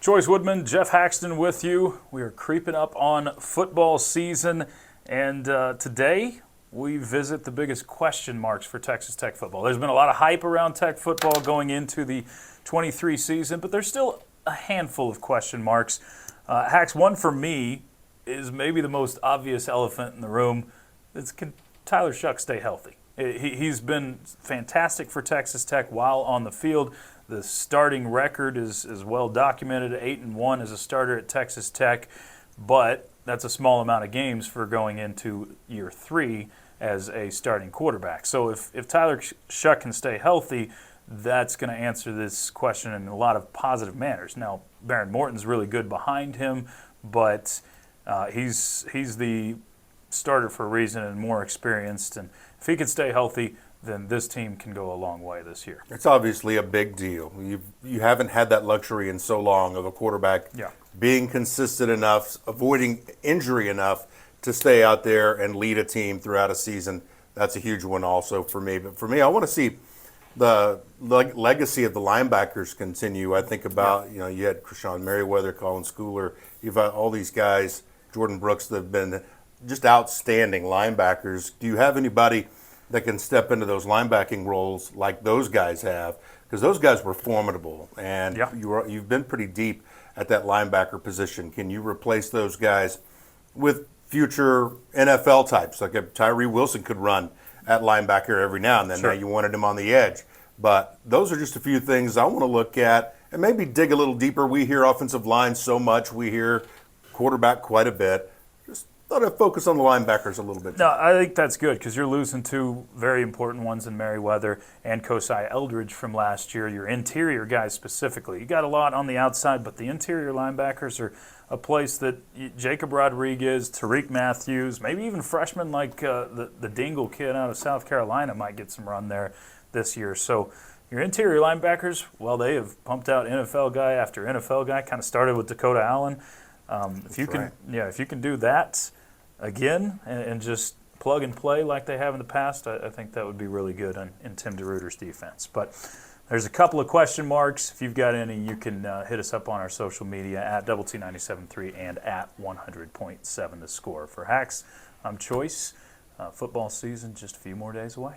Chois, Woodman, Geoff, Haxton with you. We are creeping up on football season, and today we visit the biggest question marks for Texas Tech football. There's been a lot of hype around Tech football going into the 23 season, but there's still a handful of question marks. Hax, one for me is maybe the most obvious elephant in the room. Can Tyler Shough stay healthy? He's been fantastic for Texas Tech while on the field. The starting record is well documented, 8-1 as a starter at Texas Tech, but that's a small amount of games for going into year 3 as a starting quarterback. So if Tyler Shough can stay healthy, that's going to answer this question in a lot of positive manners. Now, Baron Morton's really good behind him, but he's the starter for a reason and more experienced. And if he can stay healthy, then this team can go a long way this year. It's obviously a big deal. You haven't had that luxury in so long of a quarterback being consistent enough, avoiding injury enough to stay out there and lead a team throughout a season. That's a huge one also for me. But for me, I want to see the legacy of the linebackers continue. I think about, you had Krishan Merriweather, Colin Schooler. You've got all these guys, Jordan Brooks, that have been just outstanding linebackers. Do you have anybody that can step into those linebacking roles like those guys have? Because those guys were formidable, and you've been pretty deep at that linebacker position. Can you replace those guys with future NFL types? Like Tyree Wilson could run at linebacker every now and then. Sure. Now you wanted him on the edge. But those are just a few things I want to look at and maybe dig a little deeper. We hear offensive line so much. We hear quarterback quite a bit. Thought I'd focus on the linebackers a little bit. No, I think that's good because you're losing two very important ones in Merriweather and Kosai Eldridge from last year, your interior guys specifically. You got a lot on the outside, but the interior linebackers are a place that Jacob Rodriguez, Tariq Matthews, maybe even freshmen like the Dingle kid out of South Carolina might get some run there this year. So your interior linebackers, well, they have pumped out NFL guy after NFL guy, kind of started with Dakota Allen. If you can do that again and just plug and play like they have in the past, I think that would be really good in Tim DeRuyter's defense. But there's a couple of question marks. If you've got any, you can hit us up on our social media at T97.3 and at 100.7 The Score. For Hax, I'm Chois. Football season just a few more days away.